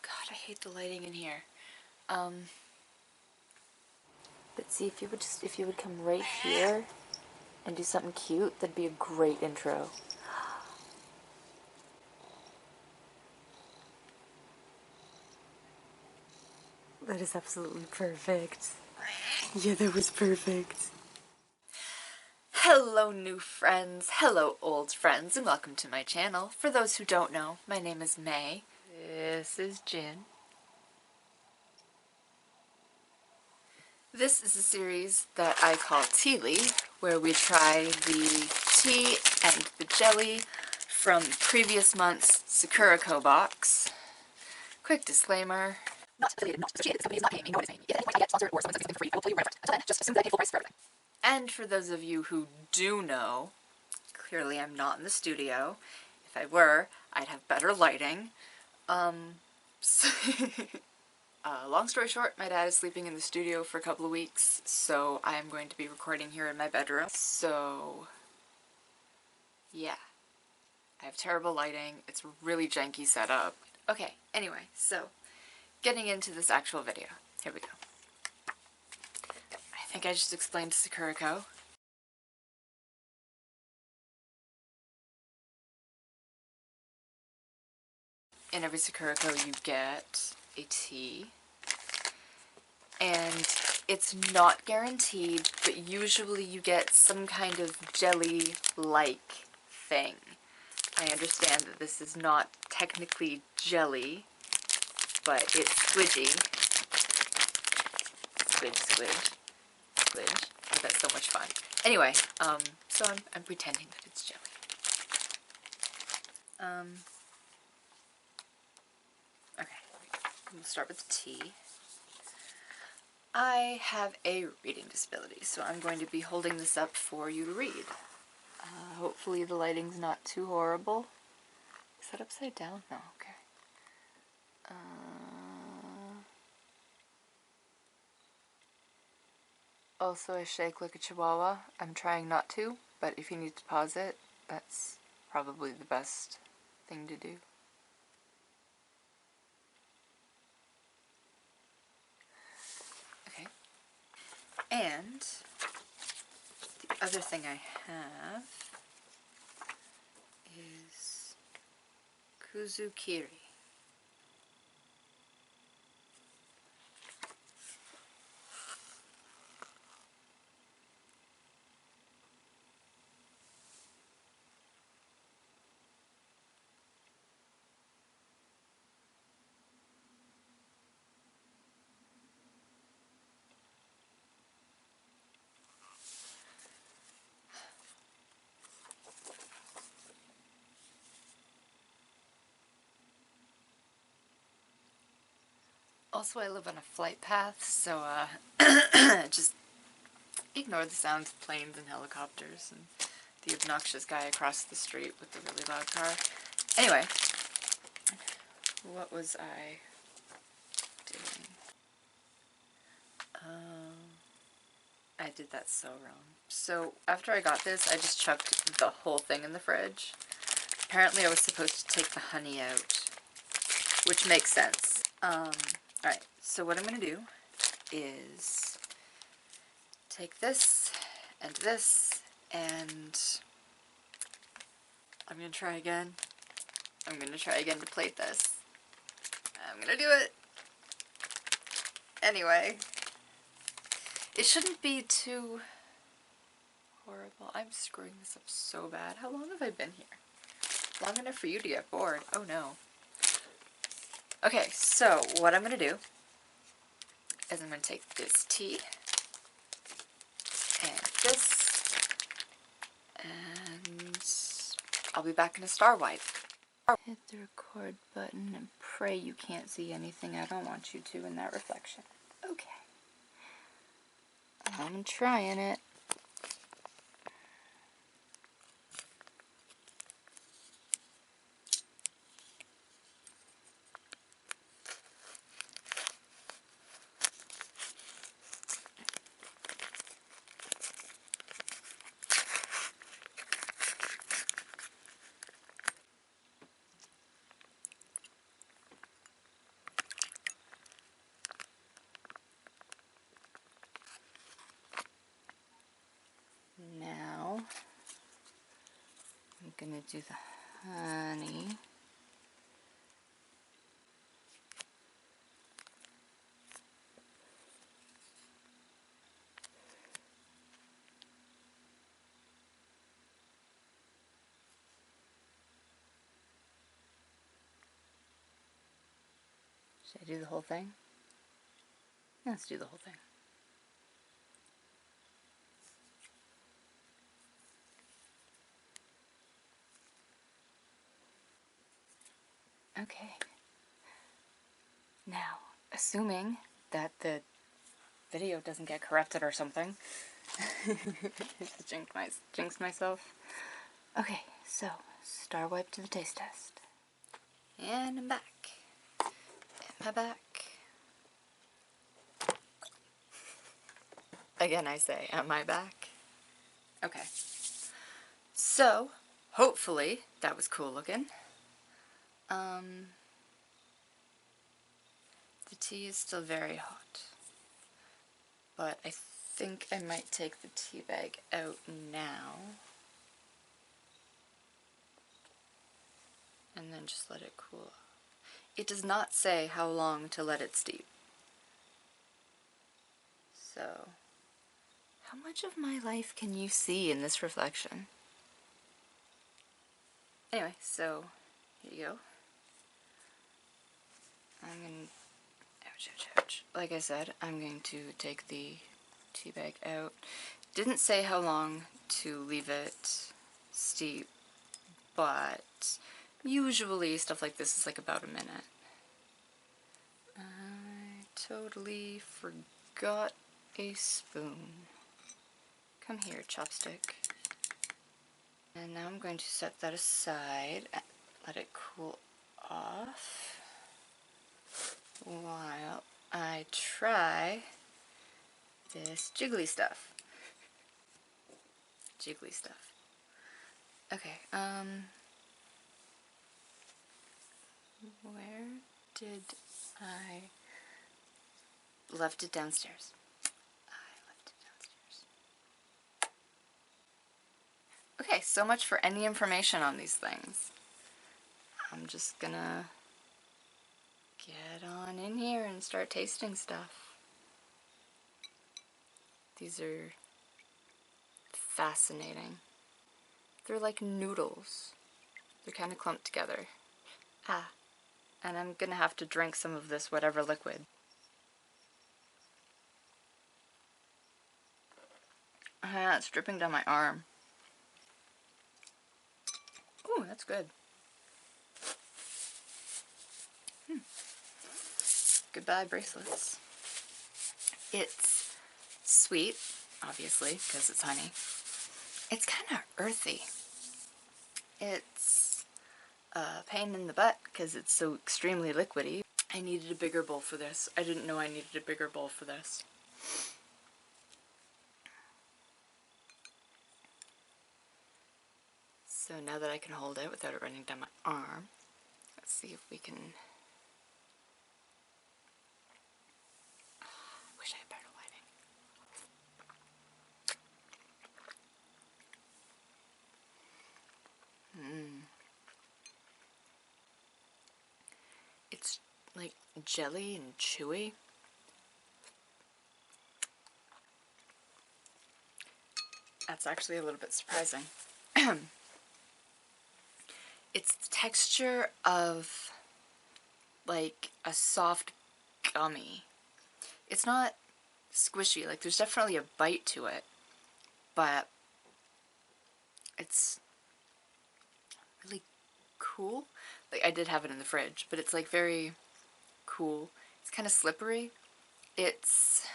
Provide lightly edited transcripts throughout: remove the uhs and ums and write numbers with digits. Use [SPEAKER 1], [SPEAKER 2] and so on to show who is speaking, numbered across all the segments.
[SPEAKER 1] God, I hate the lighting in here. But see, if you would come right here and do something cute, that'd be a great intro. That is absolutely perfect. Yeah, that was perfect. Hello new friends, hello old friends, and welcome to my channel. For those who don't know, my name is May. This is Jin. This is a series that I call TEALLY, where we try the tea and the jelly from previous month's Sakuraco box. Quick disclaimer. Not affiliated, not associated. This company is not paying me, no one is paying me. If at any point I get sponsored or someone says something for free, I will tell you right. Until then, just assume that I pay full price for everything. And for those of you who do know, clearly I'm not in the studio. If I were, I'd have better lighting. So long story short, my dad is sleeping in the studio for a couple of weeks, so I'm going to be recording here in my bedroom. So, yeah. I have terrible lighting. It's a really janky setup. Okay, anyway, so getting into this actual video. Here we go. I think I just explained Sakuraco. In every Sakuraco you get a tea. And it's not guaranteed, but usually you get some kind of jelly-like thing. I understand that this is not technically jelly, but it's squidgy. Squidge. Oh, that's so much fun. Anyway, so I'm pretending that it's jelly. Okay, we'll start with the tea. I have a reading disability, so I'm going to be holding this up for you to read. Hopefully the lighting's not too horrible. Is that upside down? No, okay. Also, I shake like a chihuahua. I'm trying not to, but if you need to pause it, that's probably the best thing to do. Okay. And the other thing I have is Kuzukiri. Also, I live on a flight path, so just ignore the sounds of planes and helicopters and the obnoxious guy across the street with the really loud car. Anyway, what was I doing? I did that so wrong. So, after I got this, I just chucked the whole thing in the fridge. Apparently I was supposed to take the honey out, which makes sense. Alright, so what I'm going to do is take this, and I'm going to try again. I'm going to try again to plate this. I'm going to do it. Anyway, it shouldn't be too horrible. I'm screwing this up so bad. How long have I been here? Long enough for you to get bored. Oh no. Okay, so what I'm going to do is I'm going to take this tea and this, and I'll be back in a star wipe. Hit the record button and pray you can't see anything I don't want you to in that reflection. Okay. I'm trying it. gonna do the honey. Should I do the whole thing? Let's do the whole thing. Okay. Now, assuming that the video doesn't get corrupted or something. Jinx myself. Okay, so star wipe to the taste test. And I'm back. Am I back? Again I say, am I back? Okay. So, hopefully, that was cool looking. The tea is still very hot. But I think I might take the tea bag out now. And then just let it cool off. It does not say how long to let it steep. So, how much of my life can you see in this reflection? Anyway, so, here you go. I'm going to, ouch. Like I said, I'm going to take the tea bag out. Didn't say how long to leave it steep, but usually stuff like this is like about a minute. I totally forgot a spoon. Come here, chopstick. And now I'm going to set that aside and let it cool off while I try this jiggly stuff. Okay, where did I left it downstairs? Okay, so much for any information on these things. I'm just gonna get on in here and start tasting stuff. These are fascinating. They're like noodles. They're kind of clumped together. And I'm gonna have to drink some of this whatever liquid. It's dripping down my arm. Ooh, that's good. Goodbye, bracelets. It's sweet, obviously, because it's honey. It's kind of earthy. It's a pain in the butt because it's so extremely liquidy. I needed a bigger bowl for this. I didn't know I needed a bigger bowl for this. So now that I can hold it without it running down my arm, let's see if we can... I wish I had better lighting. It's like jelly and chewy. That's actually a little bit surprising. It's the texture of like a soft gummy. It's not squishy, like there's definitely a bite to it, but it's really cool. Like I did have it in the fridge, but it's like very cool. It's kind of slippery. It says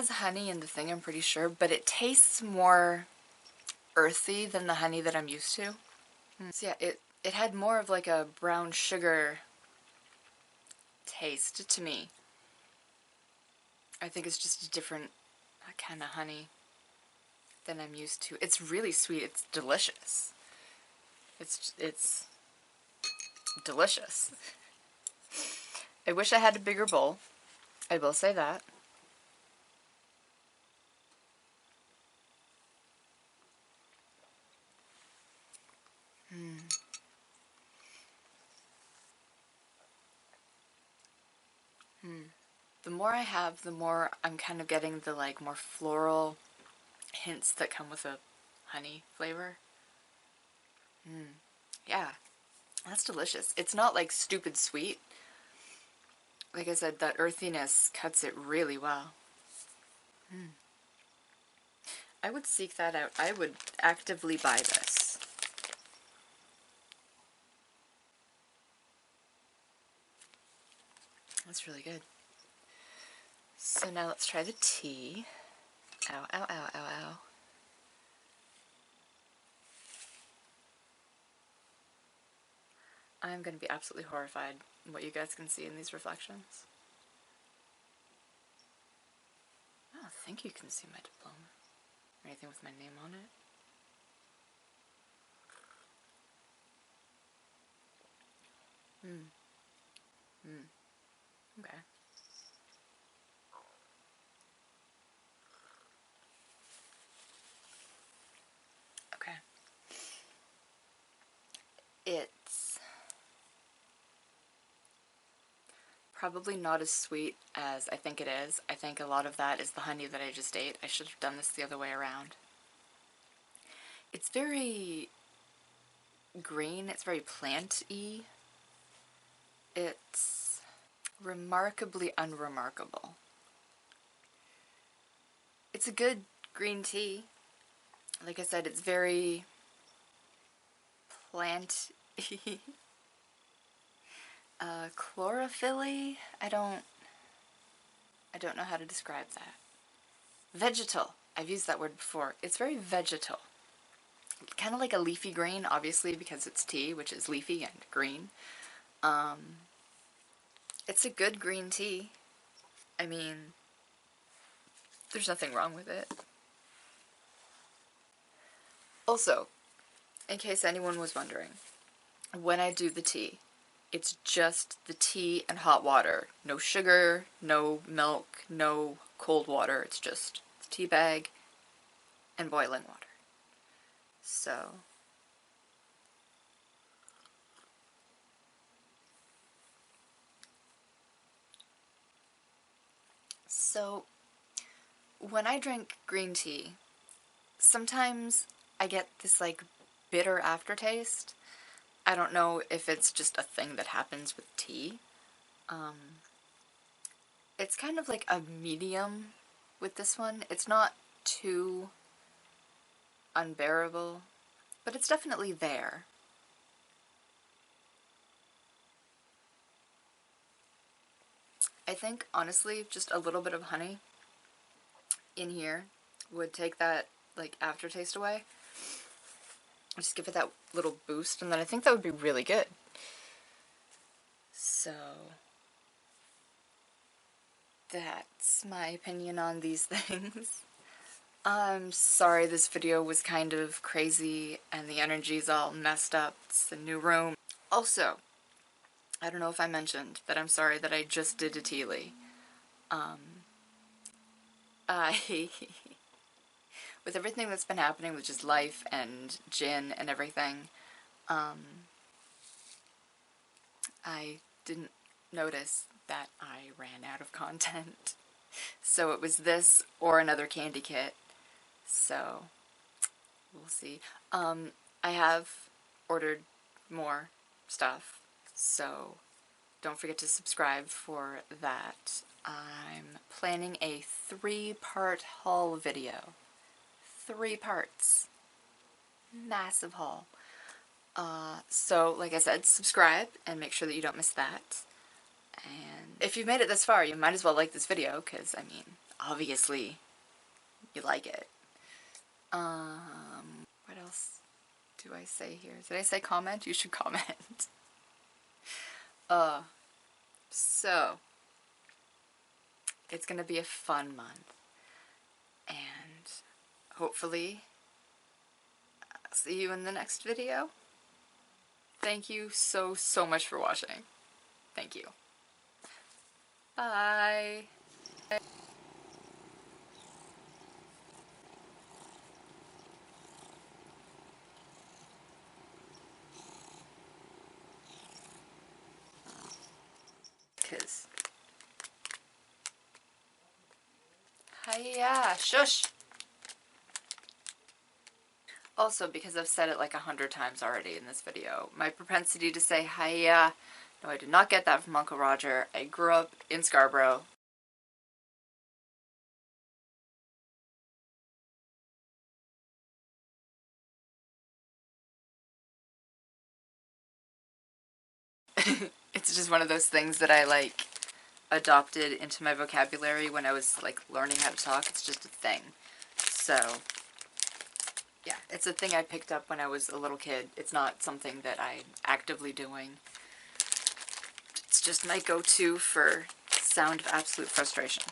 [SPEAKER 1] honey in the thing, I'm pretty sure, but it tastes more earthy than the honey that I'm used to. So yeah, it had more of like a brown sugar taste to me. I think it's just a different kind of honey than I'm used to. It's really sweet. It's delicious. It's delicious. I wish I had a bigger bowl. I will say that. The more I have, the more I'm kind of getting the like more floral hints that come with a honey flavor. Yeah, that's delicious. It's not like stupid sweet. Like I said, that earthiness cuts it really well. I would seek that out. I would actively buy this. That's really good. So now let's try the tea. Ow, ow, ow, ow, ow. I'm going to be absolutely horrified in what you guys can see in these reflections. I don't think you can see my diploma or anything with my name on it. Okay. Okay. It's probably not as sweet as I think it is. I think a lot of that is the honey that I just ate. I should have done this the other way around. It's very green. It's very plant-y. It's remarkably unremarkable. It's a good green tea. Like I said, it's very plant-y. Chlorophyll-y? I don't know how to describe that. Vegetal. I've used that word before. It's very vegetal. Kind of like a leafy green, obviously, because it's tea, which is leafy and green. It's a good green tea. I mean, there's nothing wrong with it. Also, in case anyone was wondering, when I do the tea, it's just the tea and hot water. No sugar, no milk, no cold water. It's just the tea bag and boiling water. So when I drink green tea, sometimes I get this like bitter aftertaste. I don't know if it's just a thing that happens with tea. It's kind of like a medium with this one. It's not too unbearable, but it's definitely there. I think, honestly, just a little bit of honey in here would take that, like, aftertaste away. Just give it that little boost, and then I think that would be really good. So, that's my opinion on these things. I'm sorry this video was kind of crazy and the energy's all messed up. It's a new room. Also, I don't know if I mentioned that I'm sorry that I just did a TEALLY. With everything that's been happening with just life and Jin and everything, I didn't notice that I ran out of content. So it was this or another candy kit. So, we'll see. I have ordered more stuff, so don't forget to subscribe for that. I'm planning a 3-part haul video. 3 parts. Massive haul. So, like I said, subscribe and make sure that you don't miss that. And if you've made it this far, you might as well like this video, because, I mean, obviously, you like it. What else do I say here? Did I say comment? You should comment. So, it's gonna be a fun month. And hopefully, I'll see you in the next video. Thank you so much for watching. Thank you. Bye. Because hiya, shush. Also, because I've said it like 100 times already in this video, my propensity to say hiya, no, I did not get that from Uncle Roger. I grew up in Scarborough. It's just one of those things that I like adopted into my vocabulary when I was like learning how to talk. It's just a thing. So yeah, it's a thing I picked up when I was a little kid. It's not something that I'm actively doing. It's just my go-to for sound of absolute frustration.